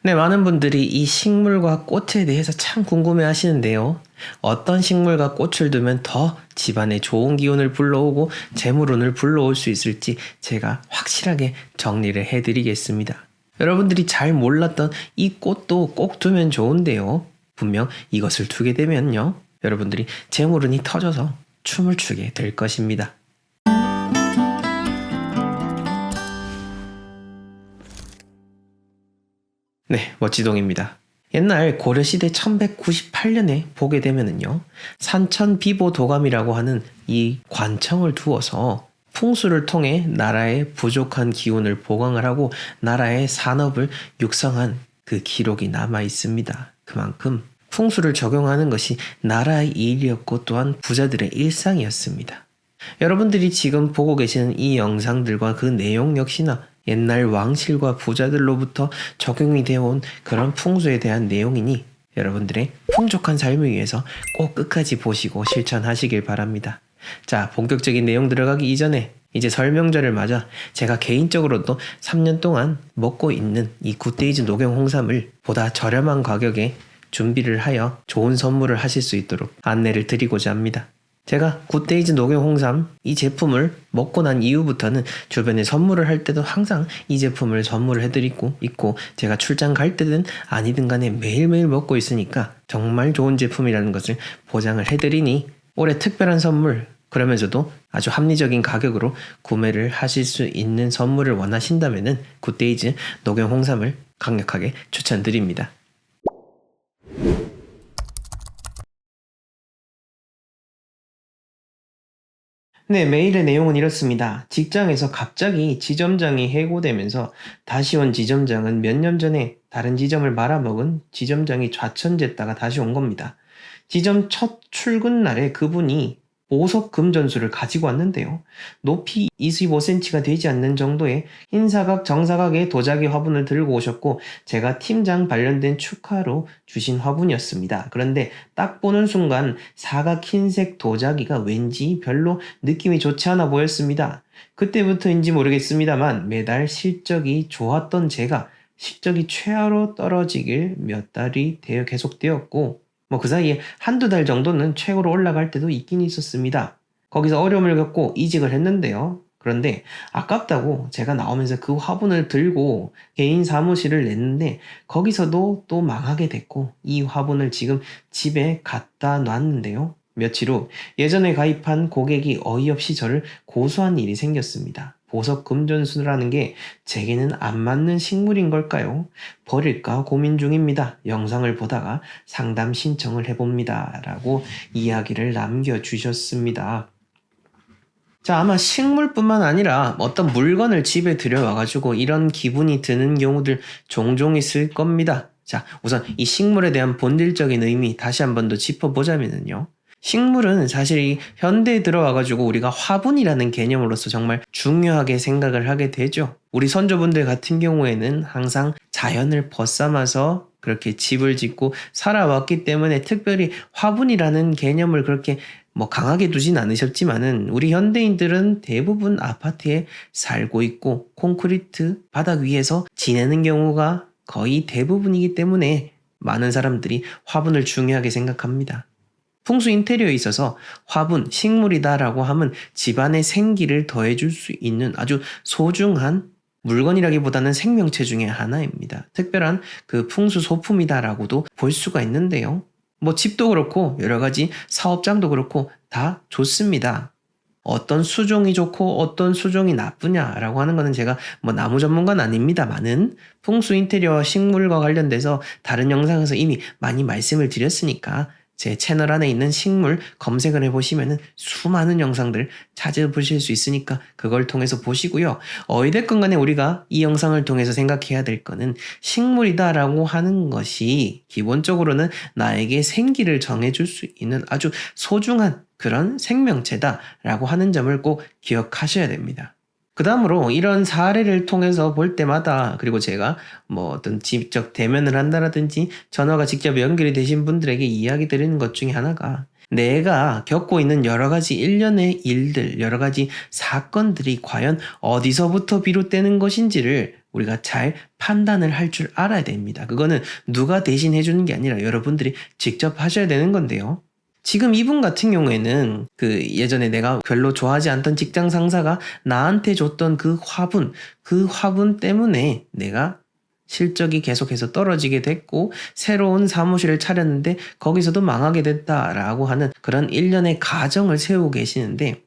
네, 많은 분들이 이 식물과 꽃에 대해서 참 궁금해 하시는데요. 어떤 식물과 꽃을 두면 더 집안에 좋은 기운을 불러오고 재물운을 불러올 수 있을지 제가 확실하게 정리를 해드리겠습니다. 여러분들이 잘 몰랐던 이 꽃도 꼭 두면 좋은데요. 분명 이것을 두게 되면요. 여러분들이 재물운이 터져서 춤을 추게 될 것입니다. 네, 멋지동입니다. 옛날 고려시대 1198년에 보게 되면은요, 산천비보도감이라고 하는 이 관청을 두어서 풍수를 통해 나라의 부족한 기운을 보강을 하고 나라의 산업을 육성한 그 기록이 남아 있습니다. 그만큼 풍수를 적용하는 것이 나라의 일이었고 또한 부자들의 일상이었습니다. 여러분들이 지금 보고 계시는 이 영상들과 그 내용 역시나 옛날 왕실과 부자들로부터 적용이 되어 온 그런 풍수에 대한 내용이니 여러분들의 풍족한 삶을 위해서 꼭 끝까지 보시고 실천하시길 바랍니다. 자, 본격적인 내용 들어가기 이전에 이제 설명절을 맞아 제가 개인적으로도 3년 동안 먹고 있는 이 굿데이즈 녹용 홍삼을 보다 저렴한 가격에 준비를 하여 좋은 선물을 하실 수 있도록 안내를 드리고자 합니다. 제가 굿데이즈 녹용 홍삼 이 제품을 먹고 난 이후부터는 주변에 선물을 할 때도 항상 이 제품을 선물을 해드리고 있고 제가 출장 갈 때든 아니든 간에 매일매일 먹고 있으니까 정말 좋은 제품이라는 것을 보장을 해드리니 올해 특별한 선물 그러면서도 아주 합리적인 가격으로 구매를 하실 수 있는 선물을 원하신다면은 굿데이즈 녹용 홍삼을 강력하게 추천드립니다. 네, 메일의 내용은 이렇습니다. 직장에서 갑자기 지점장이 해고되면서 다시 온 지점장은 몇 년 전에 다른 지점을 말아먹은 지점장이 좌천됐다가 다시 온 겁니다. 지점 첫 출근 날에 그분이 보석 금전수를 가지고 왔는데요. 높이 25cm가 되지 않는 정도의 흰사각 정사각의 도자기 화분을 들고 오셨고 제가 팀장 관련된 축하로 주신 화분이었습니다. 그런데 딱 보는 순간 사각 흰색 도자기가 왠지 별로 느낌이 좋지 않아 보였습니다. 그때부터인지 모르겠습니다만 매달 실적이 좋았던 제가 실적이 최하로 떨어지길 몇 달이 되어 계속되었고 그 사이에 한두 달 정도는 최고로 올라갈 때도 있긴 있었습니다. 거기서 어려움을 겪고 이직을 했는데요. 그런데 아깝다고 제가 나오면서 그 화분을 들고 개인 사무실을 냈는데 거기서도 또 망하게 됐고 이 화분을 지금 집에 갖다 놨는데요. 며칠 후 예전에 가입한 고객이 어이없이 저를 고소한 일이 생겼습니다. 보석 금전수라는 게 제게는 안 맞는 식물인 걸까요? 버릴까 고민 중입니다. 영상을 보다가 상담 신청을 해봅니다. 라고 이야기를 남겨주셨습니다. 자, 아마 식물뿐만 아니라 어떤 물건을 집에 들여와가지고 이런 기분이 드는 경우들 종종 있을 겁니다. 자, 우선 이 식물에 대한 본질적인 의미 다시 한 번 더 짚어보자면요. 식물은 사실 이 현대에 들어와가지고 우리가 화분이라는 개념으로서 정말 중요하게 생각을 하게 되죠. 우리 선조분들 같은 경우에는 항상 자연을 벗삼아서 그렇게 집을 짓고 살아왔기 때문에 특별히 화분이라는 개념을 그렇게 강하게 두진 않으셨지만은 우리 현대인들은 대부분 아파트에 살고 있고 콘크리트 바닥 위에서 지내는 경우가 거의 대부분이기 때문에 많은 사람들이 화분을 중요하게 생각합니다. 풍수 인테리어에 있어서 화분, 식물이다라고 하면 집안의 생기를 더해줄 수 있는 아주 소중한 물건이라기보다는 생명체 중에 하나입니다. 특별한 그 풍수 소품이다라고도 볼 수가 있는데요. 집도 그렇고 여러 가지 사업장도 그렇고 다 좋습니다. 어떤 수종이 좋고 어떤 수종이 나쁘냐라고 하는 거는 제가 나무 전문가는 아닙니다만은 풍수 인테리어와 식물과 관련돼서 다른 영상에서 이미 많이 말씀을 드렸으니까 제 채널 안에 있는 식물 검색을 해보시면은 수많은 영상들 찾아보실 수 있으니까 그걸 통해서 보시고요. 어찌됐건 간에 우리가 이 영상을 통해서 생각해야 될 거는 식물이다라고 하는 것이 기본적으로는 나에게 생기를 정해줄 수 있는 아주 소중한 그런 생명체다라고 하는 점을 꼭 기억하셔야 됩니다. 그 다음으로 이런 사례를 통해서 볼 때마다 그리고 제가 어떤 직접 대면을 한다라든지 전화가 직접 연결이 되신 분들에게 이야기 드리는 것 중에 하나가 내가 겪고 있는 여러 가지 일련의 일들, 여러 가지 사건들이 과연 어디서부터 비롯되는 것인지를 우리가 잘 판단을 할 줄 알아야 됩니다. 그거는 누가 대신 해주는 게 아니라 여러분들이 직접 하셔야 되는 건데요. 지금 이분 같은 경우에는 그 예전에 내가 별로 좋아하지 않던 직장 상사가 나한테 줬던 그 화분 때문에 내가 실적이 계속해서 떨어지게 됐고 새로운 사무실을 차렸는데 거기서도 망하게 됐다라고 하는 그런 일련의 가정을 세우고 계시는데,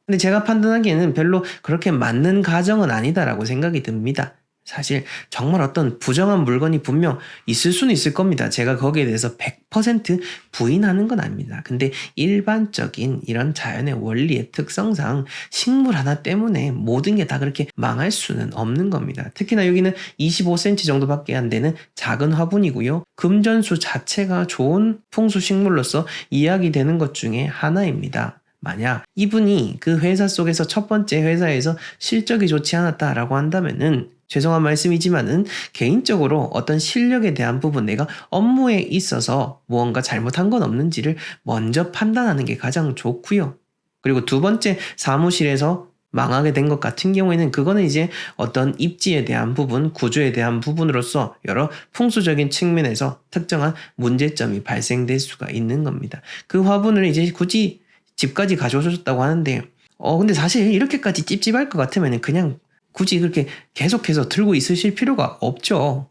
근데 제가 판단하기에는 별로 그렇게 맞는 가정은 아니다라고 생각이 듭니다. 사실 정말 어떤 부정한 물건이 분명 있을 수는 있을 겁니다. 제가 거기에 대해서 100% 부인하는 건 아닙니다. 근데 일반적인 이런 자연의 원리의 특성상 식물 하나 때문에 모든 게 다 그렇게 망할 수는 없는 겁니다. 특히나 여기는 25cm 정도밖에 안 되는 작은 화분이고요. 금전수 자체가 좋은 풍수식물로서 이야기되는 것 중에 하나입니다. 만약 이분이 그 회사 속에서 첫 번째 회사에서 실적이 좋지 않았다라고 한다면은, 죄송한 말씀이지만은 개인적으로 어떤 실력에 대한 부분, 내가 업무에 있어서 무언가 잘못한 건 없는지를 먼저 판단하는 게 가장 좋고요. 그리고 두 번째, 사무실에서 망하게 된 것 같은 경우에는 그거는 이제 어떤 입지에 대한 부분, 구조에 대한 부분으로서 여러 풍수적인 측면에서 특정한 문제점이 발생될 수가 있는 겁니다. 그 화분을 이제 굳이 집까지 가져오셨다고 하는데, 근데 사실 이렇게까지 찝찝할 것 같으면 그냥 굳이 그렇게 계속해서 들고 있으실 필요가 없죠.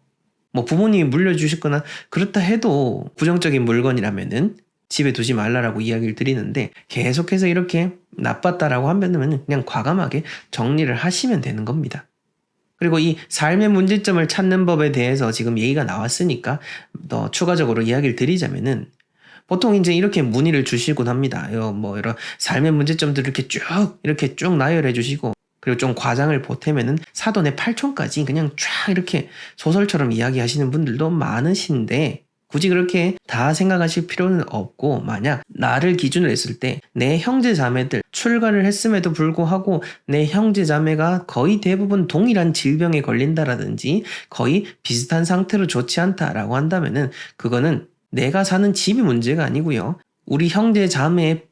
뭐 부모님이 물려주셨거나 그렇다 해도 부정적인 물건이라면은 집에 두지 말라라고 이야기를 드리는데, 계속해서 이렇게 나빴다라고 하면은 그냥 과감하게 정리를 하시면 되는 겁니다. 그리고 이 삶의 문제점을 찾는 법에 대해서 지금 얘기가 나왔으니까 더 추가적으로 이야기를 드리자면은, 보통 이제 이렇게 문의를 주시곤 합니다. 뭐 이런 삶의 문제점들을 이렇게 쭉 나열해 주시고, 그리고 좀 과장을 보태면은 사돈의 8촌까지 그냥 쫙 이렇게 소설처럼 이야기하시는 분들도 많으신데, 굳이 그렇게 다 생각하실 필요는 없고, 만약 나를 기준으로 했을 때 내 형제 자매들 출가를 했음에도 불구하고 내 형제 자매가 거의 대부분 동일한 질병에 걸린다라든지 거의 비슷한 상태로 좋지 않다라고 한다면은, 그거는 내가 사는 집이 문제가 아니고요. 우리 형제 자매의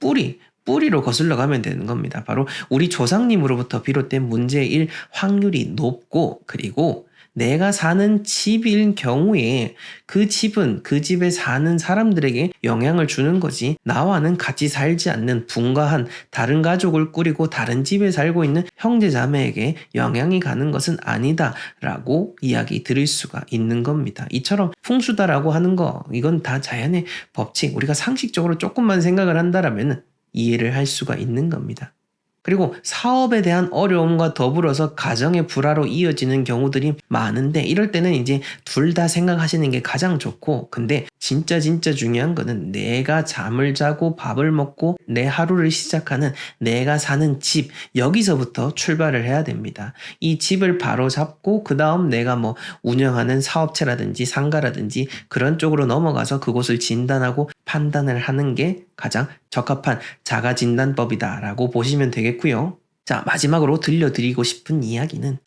뿌리로 거슬러 가면 되는 겁니다. 바로 우리 조상님으로부터 비롯된 문제일 확률이 높고, 그리고 내가 사는 집일 경우에 그 집은 그 집에 사는 사람들에게 영향을 주는 거지, 나와는 같이 살지 않는 분가한 다른 가족을 꾸리고 다른 집에 살고 있는 형제 자매에게 영향이 가는 것은 아니다라고 이야기 드릴 수가 있는 겁니다. 이처럼 풍수다라고 하는 거, 이건 다 자연의 법칙, 우리가 상식적으로 조금만 생각을 한다라면 이해를 할 수가 있는 겁니다. 그리고 사업에 대한 어려움과 더불어서 가정의 불화로 이어지는 경우들이 많은데, 이럴 때는 이제 둘 다 생각하시는 게 가장 좋고, 근데 진짜 중요한 거는 내가 잠을 자고 밥을 먹고 내 하루를 시작하는 내가 사는 집, 여기서부터 출발을 해야 됩니다. 이 집을 바로 잡고 그 다음 내가 뭐 운영하는 사업체라든지 상가라든지 그런 쪽으로 넘어가서 그곳을 진단하고 판단을 하는 게 가장 적합한 자가진단법이다라고 보시면 되겠고요. 자, 마지막으로 들려드리고 싶은 이야기는,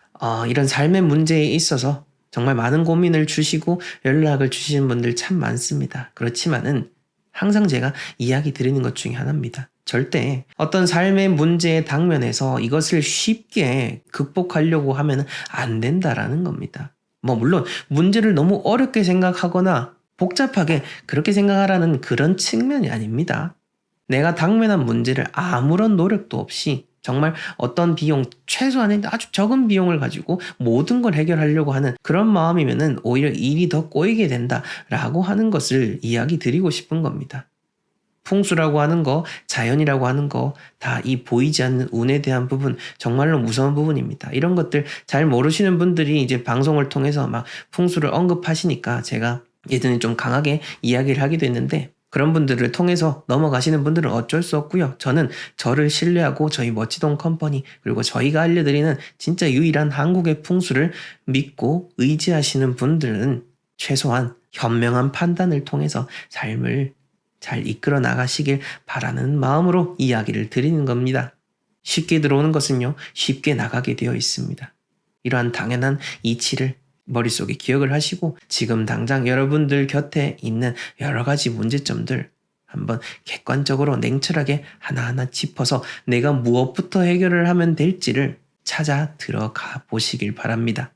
이런 삶의 문제에 있어서 정말 많은 고민을 주시고 연락을 주시는 분들 참 많습니다. 그렇지만은 항상 제가 이야기 드리는 것 중에 하나입니다. 절대 어떤 삶의 문제에 당면해서 이것을 쉽게 극복하려고 하면 안 된다라는 겁니다. 뭐 물론 문제를 너무 어렵게 생각하거나 복잡하게 그렇게 생각하라는 그런 측면이 아닙니다. 내가 당면한 문제를 아무런 노력도 없이 정말 어떤 비용, 최소한의 아주 적은 비용을 가지고 모든 걸 해결하려고 하는 그런 마음이면은 오히려 일이 더 꼬이게 된다라고 하는 것을 이야기 드리고 싶은 겁니다. 풍수라고 하는 거, 자연이라고 하는 거, 다 이 보이지 않는 운에 대한 부분, 정말로 무서운 부분입니다. 이런 것들 잘 모르시는 분들이 이제 방송을 통해서 막 풍수를 언급하시니까 제가 예전에 좀 강하게 이야기를 하기도 했는데, 그런 분들을 통해서 넘어가시는 분들은 어쩔 수 없고요. 저는 저를 신뢰하고 저희 멋지동 컴퍼니, 그리고 저희가 알려드리는 진짜 유일한 한국의 풍수를 믿고 의지하시는 분들은 최소한 현명한 판단을 통해서 삶을 잘 이끌어 나가시길 바라는 마음으로 이야기를 드리는 겁니다. 쉽게 들어오는 것은요, 쉽게 나가게 되어 있습니다. 이러한 당연한 이치를 머릿속에 기억을 하시고, 지금 당장 여러분들 곁에 있는 여러 가지 문제점들 한번 객관적으로 냉철하게 하나하나 짚어서 내가 무엇부터 해결을 하면 될지를 찾아 들어가 보시길 바랍니다.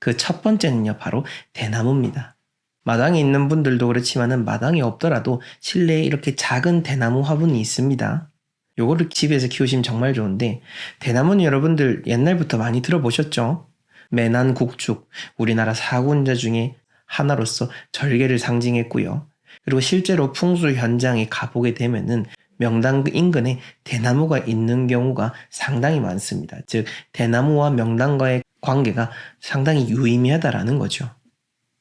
그 첫 번째는요, 바로 대나무입니다. 마당에 있는 분들도 그렇지만은 마당이 없더라도 실내에 이렇게 작은 대나무 화분이 있습니다. 요거를 집에서 키우시면 정말 좋은데, 대나무는 여러분들 옛날부터 많이 들어보셨죠? 매난국죽, 우리나라 사군자 중에 하나로서 절개를 상징했고요. 그리고 실제로 풍수 현장에 가보게 되면은 명당 인근에 대나무가 있는 경우가 상당히 많습니다. 즉, 대나무와 명당과의 관계가 상당히 유의미하다라는 거죠.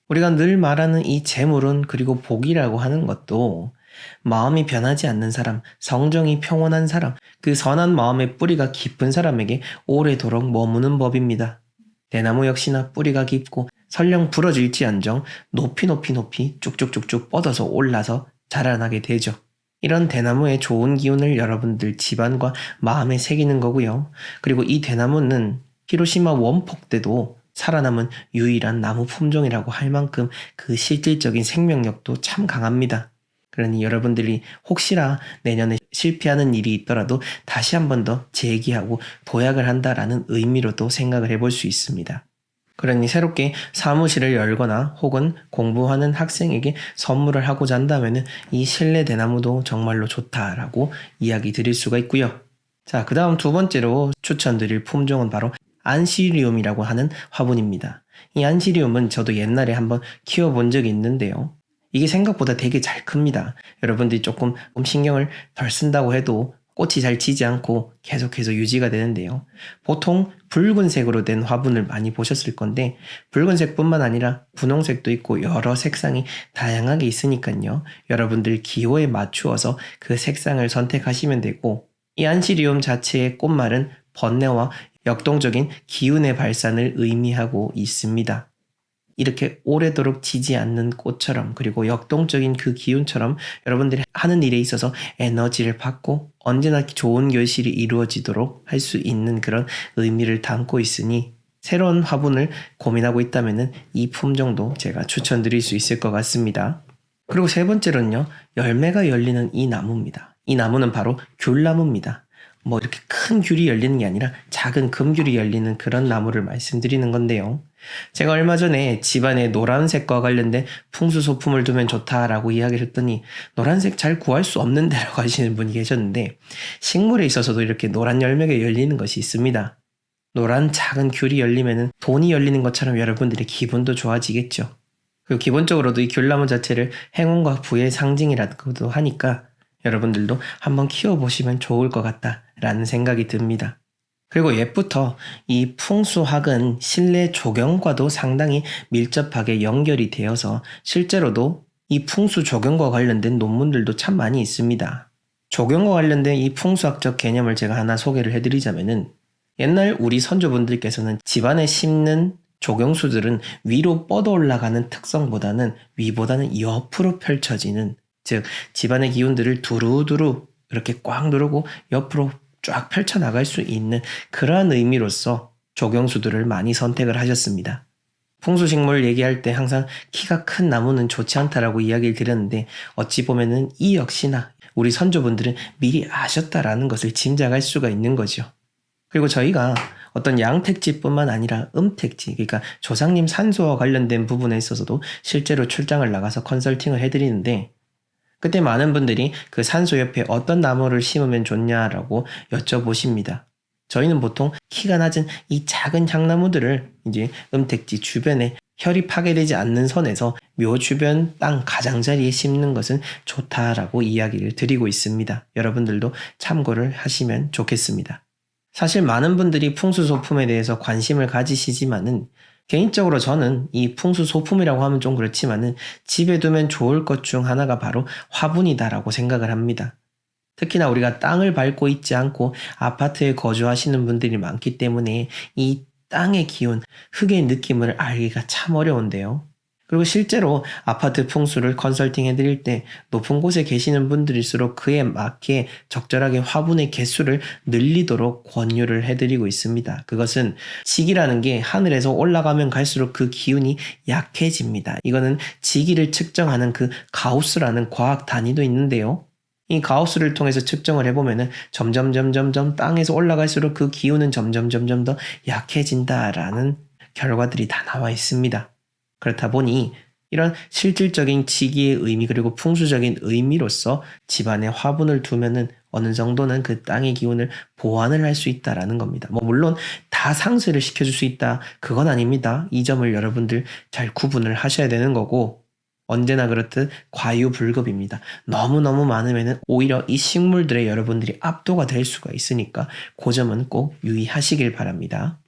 우리가 늘 말하는 이 재물은 그리고 복이라고 하는 것도 마음이 변하지 않는 사람, 성정이 평온한 사람, 그 선한 마음의 뿌리가 깊은 사람에게 오래도록 머무는 법입니다. 대나무 역시나 뿌리가 깊고 설령 부러질지언정 높이 쭉쭉쭉쭉 뻗어서 올라서 자라나게 되죠. 이런 대나무의 좋은 기운을 여러분들 집안과 마음에 새기는 거고요. 그리고 이 대나무는 히로시마 원폭 때도 살아남은 유일한 나무 품종이라고 할 만큼 그 실질적인 생명력도 참 강합니다. 그러니 여러분들이 혹시나 내년에 실패하는 일이 있더라도 다시 한 번 더 재기하고 도약을 한다라는 의미로도 생각을 해볼 수 있습니다. 그러니 새롭게 사무실을 열거나 혹은 공부하는 학생에게 선물을 하고자 한다면 이 실내 대나무도 정말로 좋다라고 이야기 드릴 수가 있고요. 자, 그 다음 두 번째로 추천드릴 품종은 바로 안시리움이라고 하는 화분입니다. 이 안시리움은 저도 옛날에 한번 키워본 적이 있는데요. 이게 생각보다 되게 잘 큽니다. 여러분들이 조금 신경을 덜 쓴다고 해도 꽃이 잘 지지 않고 계속해서 유지가 되는데요. 보통 붉은색으로 된 화분을 많이 보셨을 건데 붉은색뿐만 아니라 분홍색도 있고 여러 색상이 다양하게 있으니까요. 여러분들 기호에 맞추어서 그 색상을 선택하시면 되고 이 안시리움 자체의 꽃말은 번뇌와 역동적인 기운의 발산을 의미하고 있습니다. 이렇게 오래도록 지지 않는 꽃처럼 그리고 역동적인 그 기운처럼 여러분들이 하는 일에 있어서 에너지를 받고 언제나 좋은 결실이 이루어지도록 할 수 있는 그런 의미를 담고 있으니 새로운 화분을 고민하고 있다면 이 품종도 제가 추천드릴 수 있을 것 같습니다. 그리고 세 번째로는요, 열매가 열리는 이 나무입니다. 이 나무는 바로 귤나무입니다. 뭐 이렇게 큰 귤이 열리는 게 아니라 작은 금귤이 열리는 그런 나무를 말씀드리는 건데요. 제가 얼마 전에 집안에 노란색과 관련된 풍수소품을 두면 좋다라고 이야기를 했더니 노란색 잘 구할 수 없는데 라고 하시는 분이 계셨는데 식물에 있어서도 이렇게 노란 열매가 열리는 것이 있습니다. 노란 작은 귤이 열리면 돈이 열리는 것처럼 여러분들의 기분도 좋아지겠죠. 그리고 기본적으로도 이 귤나무 자체를 행운과 부의 상징이라고도 하니까 여러분들도 한번 키워보시면 좋을 것 같다라는 생각이 듭니다. 그리고 옛부터 이 풍수학은 실내 조경과도 상당히 밀접하게 연결이 되어서 실제로도 이 풍수 조경과 관련된 논문들도 참 많이 있습니다. 조경과 관련된 이 풍수학적 개념을 제가 하나 소개를 해드리자면은 옛날 우리 선조분들께서는 집안에 심는 조경수들은 위로 뻗어 올라가는 특성보다는 위보다는 옆으로 펼쳐지는, 즉 집안의 기운들을 두루두루 이렇게 꽉 누르고 옆으로 쫙 펼쳐나갈 수 있는 그러한 의미로서 조경수들을 많이 선택을 하셨습니다. 풍수식물 얘기할 때 항상 키가 큰 나무는 좋지 않다라고 이야기를 드렸는데 어찌 보면은 이 역시나 우리 선조분들은 미리 아셨다라는 것을 짐작할 수가 있는 거죠. 그리고 저희가 어떤 양택지뿐만 아니라 음택지, 그러니까 조상님 산소와 관련된 부분에 있어서도 실제로 출장을 나가서 컨설팅을 해드리는데 그때 많은 분들이 그 산소 옆에 어떤 나무를 심으면 좋냐라고 여쭤보십니다. 저희는 보통 키가 낮은 이 작은 향나무들을 이제 음택지 주변에 혈이 파괴되지 않는 선에서 묘 주변 땅 가장자리에 심는 것은 좋다라고 이야기를 드리고 있습니다. 여러분들도 참고를 하시면 좋겠습니다. 사실 많은 분들이 풍수소품에 대해서 관심을 가지시지만은 개인적으로 저는 이 풍수소품이라고 하면 좀 그렇지만은 집에 두면 좋을 것 중 하나가 바로 화분이다라고 생각을 합니다. 특히나 우리가 땅을 밟고 있지 않고 아파트에 거주하시는 분들이 많기 때문에 이 땅의 기운, 흙의 느낌을 알기가 참 어려운데요. 그리고 실제로 아파트 풍수를 컨설팅 해드릴 때 높은 곳에 계시는 분들일수록 그에 맞게 적절하게 화분의 개수를 늘리도록 권유를 해드리고 있습니다. 그것은 지기라는 게 하늘에서 올라가면 갈수록 그 기운이 약해집니다. 이거는 지기를 측정하는 그 가우스라는 과학 단위도 있는데요. 이 가우스를 통해서 측정을 해보면은 점점 땅에서 올라갈수록 그 기운은 점점 더 약해진다라는 결과들이 다 나와 있습니다. 그렇다 보니 이런 실질적인 치기의 의미 그리고 풍수적인 의미로서 집안에 화분을 두면은 어느 정도는 그 땅의 기운을 보완을 할 수 있다라는 겁니다. 물론 다 상쇄를 시켜줄 수 있다. 그건 아닙니다. 이 점을 여러분들 잘 구분을 하셔야 되는 거고 언제나 그렇듯 과유불급입니다. 너무너무 많으면 오히려 이 식물들에 여러분들이 압도가 될 수가 있으니까 그 점은 꼭 유의하시길 바랍니다.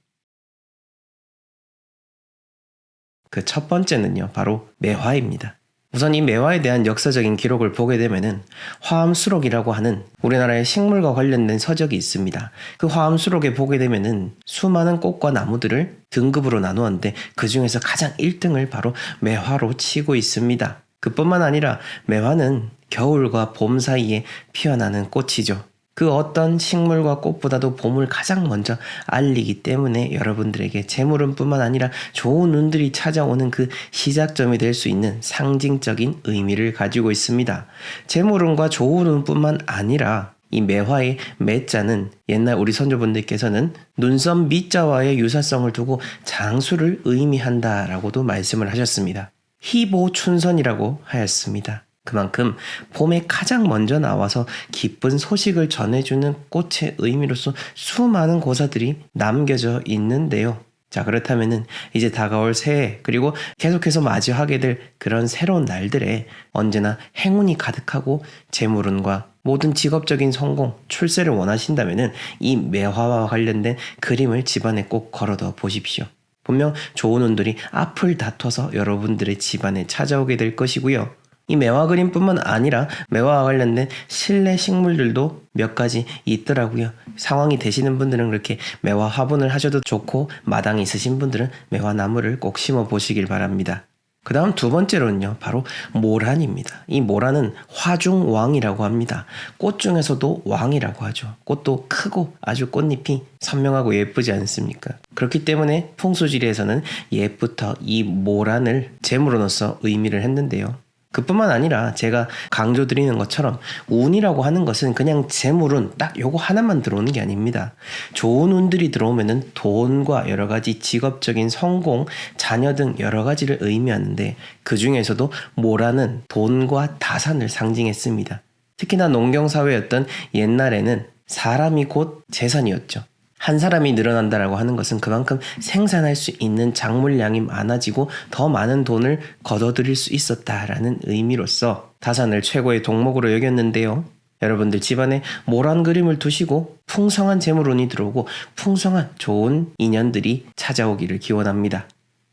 그 첫 번째는요, 바로 매화입니다. 우선 이 매화에 대한 역사적인 기록을 보게 되면은 화암수록이라고 하는 우리나라의 식물과 관련된 서적이 있습니다. 그 화암수록에 보게 되면은 수많은 꽃과 나무들을 등급으로 나누었는데 그 중에서 가장 1등을 바로 매화로 치고 있습니다. 그뿐만 아니라 매화는 겨울과 봄 사이에 피어나는 꽃이죠. 그 어떤 식물과 꽃보다도 봄을 가장 먼저 알리기 때문에 여러분들에게 재물운뿐만 아니라 좋은 운들이 찾아오는 그 시작점이 될 수 있는 상징적인 의미를 가지고 있습니다. 재물운과 좋은 운뿐만 아니라 이 매화의 매자는 옛날 우리 선조분들께서는 눈썹 밑자와의 유사성을 두고 장수를 의미한다라고도 말씀을 하셨습니다. 희보춘선이라고 하였습니다. 그만큼 봄에 가장 먼저 나와서 기쁜 소식을 전해주는 꽃의 의미로서 수많은 고사들이 남겨져 있는데요. 자, 그렇다면은 이제 다가올 새해 그리고 계속해서 맞이하게 될 그런 새로운 날들에 언제나 행운이 가득하고 재물운과 모든 직업적인 성공, 출세를 원하신다면은 이 매화와 관련된 그림을 집안에 꼭 걸어둬 보십시오. 분명 좋은 운들이 앞을 다퉈서 여러분들의 집안에 찾아오게 될 것이고요. 이 매화 그림뿐만 아니라 매화와 관련된 실내 식물들도 몇 가지 있더라고요. 상황이 되시는 분들은 그렇게 매화 화분을 하셔도 좋고 마당이 있으신 분들은 매화 나무를 꼭 심어 보시길 바랍니다. 그 다음 두 번째로는요, 바로 모란입니다. 이 모란은 화중왕이라고 합니다. 꽃 중에서도 왕이라고 하죠. 꽃도 크고 아주 꽃잎이 선명하고 예쁘지 않습니까? 그렇기 때문에 풍수지리에서는 옛부터 이 모란을 제물로서 의미를 했는데요. 그뿐만 아니라 제가 강조드리는 것처럼 운이라고 하는 것은 그냥 재물운 딱 요거 하나만 들어오는 게 아닙니다. 좋은 운들이 들어오면은 돈과 여러 가지 직업적인 성공, 자녀 등 여러 가지를 의미하는데 그 중에서도 모라는 돈과 다산을 상징했습니다. 특히나 농경사회였던 옛날에는 사람이 곧 재산이었죠. 한 사람이 늘어난다라고 하는 것은 그만큼 생산할 수 있는 작물량이 많아지고 더 많은 돈을 거둬들일 수 있었다라는 의미로서 다산을 최고의 동목으로 여겼는데요. 여러분들 집안에 모란 그림을 두시고 풍성한 재물운이 들어오고 풍성한 좋은 인연들이 찾아오기를 기원합니다.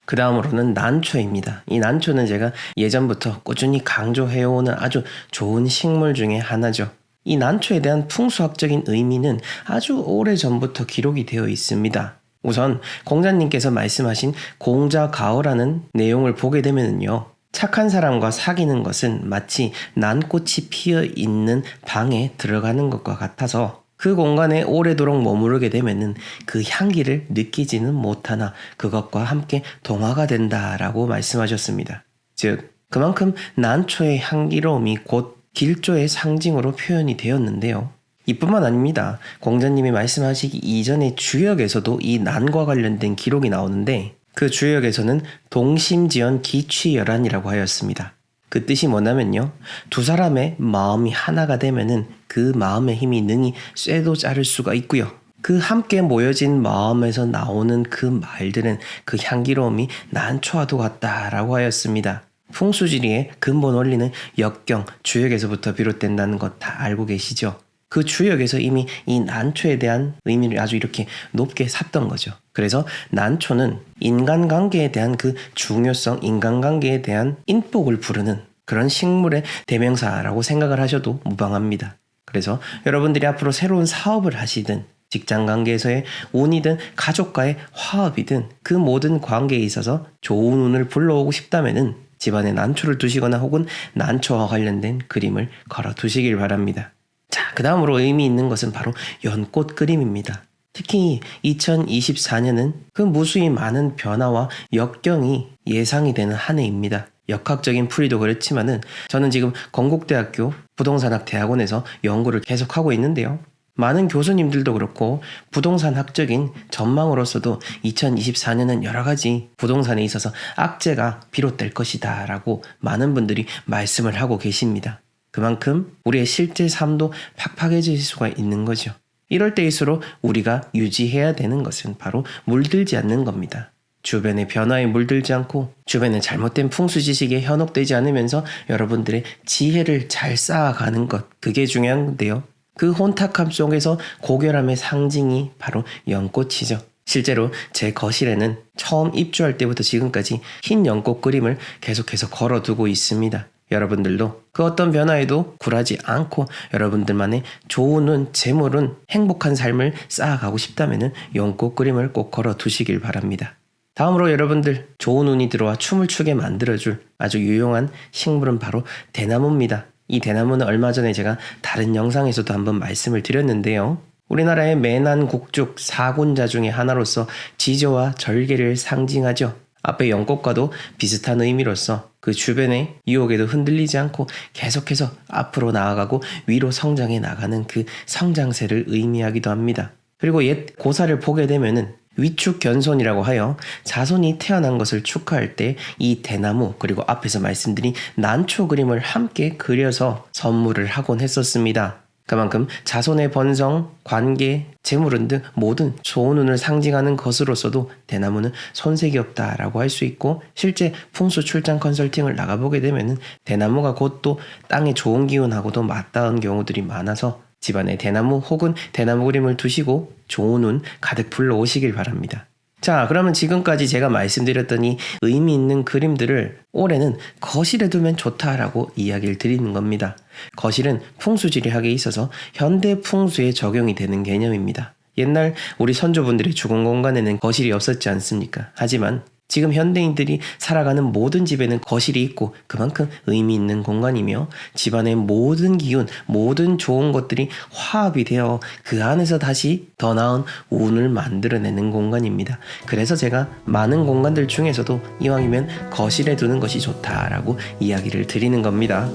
그 다음으로는 난초입니다. 이 난초는 제가 예전부터 꾸준히 강조해오는 아주 좋은 식물 중에 하나죠. 이 난초에 대한 풍수학적인 의미는 아주 오래전부터 기록이 되어 있습니다. 우선 공자님께서 말씀하신 공자가어라는 내용을 보게 되면요. 착한 사람과 사귀는 것은 마치 난꽃이 피어 있는 방에 들어가는 것과 같아서 그 공간에 오래도록 머무르게 되면은 그 향기를 느끼지는 못하나 그것과 함께 동화가 된다라고 말씀하셨습니다. 즉, 그만큼 난초의 향기로움이 곧 길조의 상징으로 표현이 되었는데요. 이뿐만 아닙니다. 공자님이 말씀하시기 이전의 주역에서도 이 난과 관련된 기록이 나오는데 그 주역에서는 동심지연 기취열한이라고 하였습니다. 그 뜻이 뭐냐면요. 두 사람의 마음이 하나가 되면은 그 마음의 힘이 능히 쇠도 자를 수가 있고요. 그 함께 모여진 마음에서 나오는 그 말들은 그 향기로움이 난초와도 같다라고 하였습니다. 풍수지리의 근본 원리는 역경, 주역에서부터 비롯된다는 것 다 알고 계시죠? 그 주역에서 이미 이 난초에 대한 의미를 아주 이렇게 높게 샀던 거죠. 그래서 난초는 인간관계에 대한 그 중요성, 인간관계에 대한 인복을 부르는 그런 식물의 대명사라고 생각을 하셔도 무방합니다. 그래서 여러분들이 앞으로 새로운 사업을 하시든 직장관계에서의 운이든 가족과의 화합이든 그 모든 관계에 있어서 좋은 운을 불러오고 싶다면은 집안에 난초를 두시거나 혹은 난초와 관련된 그림을 걸어 두시길 바랍니다. 자, 그 다음으로 의미 있는 것은 바로 연꽃 그림입니다. 특히 2024년은 그 무수히 많은 변화와 역경이 예상이 되는 한 해입니다. 역학적인 풀이도 그렇지만은 저는 지금 건국대학교 부동산학 대학원에서 연구를 계속하고 있는데요. 많은 교수님들도 그렇고 부동산 학적인 전망으로서도 2024년은 여러 가지 부동산에 있어서 악재가 비롯될 것이다 라고 많은 분들이 말씀을 하고 계십니다. 그만큼 우리의 실제 삶도 팍팍해질 수가 있는 거죠. 이럴 때일수록 우리가 유지해야 되는 것은 바로 물들지 않는 겁니다. 주변의 변화에 물들지 않고 주변의 잘못된 풍수 지식에 현혹되지 않으면서 여러분들의 지혜를 잘 쌓아가는 것, 그게 중요한 건데요. 그 혼탁함 속에서 고결함의 상징이 바로 연꽃이죠. 실제로 제 거실에는 처음 입주할 때부터 지금까지 흰 연꽃 그림을 계속해서 걸어두고 있습니다. 여러분들도 그 어떤 변화에도 굴하지 않고 여러분들만의 좋은 운, 재물운, 행복한 삶을 쌓아가고 싶다면 연꽃 그림을 꼭 걸어두시길 바랍니다. 다음으로 여러분들 좋은 운이 들어와 춤을 추게 만들어줄 아주 유용한 식물은 바로 대나무입니다. 이 대나무는 얼마 전에 제가 다른 영상에서도 한번 말씀을 드렸는데요. 우리나라의 매난국죽 4군자 중에 하나로서 지저와 절개를 상징하죠. 앞에 연꽃과도 비슷한 의미로서 그 주변의 유혹에도 흔들리지 않고 계속해서 앞으로 나아가고 위로 성장해 나가는 그 성장세를 의미하기도 합니다. 그리고 옛 고사를 보게 되면은 위축견손이라고 하여 자손이 태어난 것을 축하할 때 이 대나무 그리고 앞에서 말씀드린 난초 그림을 함께 그려서 선물을 하곤 했었습니다. 그만큼 자손의 번성, 관계, 재물운 등 모든 좋은 운을 상징하는 것으로서도 대나무는 손색이 없다라고 할 수 있고 실제 풍수 출장 컨설팅을 나가보게 되면 대나무가 곧 또 땅의 좋은 기운하고도 맞닿은 경우들이 많아서 집안에 대나무 혹은 대나무 그림을 두시고 좋은 운 가득 불러오시길 바랍니다. 자, 그러면 지금까지 제가 말씀드렸던 이 의미 있는 그림들을 올해는 거실에 두면 좋다라고 이야기를 드리는 겁니다. 거실은 풍수지리학에 있어서 현대 풍수에 적용이 되는 개념입니다. 옛날 우리 선조분들의 주거 공간에는 거실이 없었지 않습니까? 하지만 지금 현대인들이 살아가는 모든 집에는 거실이 있고 그만큼 의미 있는 공간이며 집안의 모든 기운, 모든 좋은 것들이 화합이 되어 그 안에서 다시 더 나은 운을 만들어내는 공간입니다. 그래서 제가 많은 공간들 중에서도 이왕이면 거실에 두는 것이 좋다라고 이야기를 드리는 겁니다.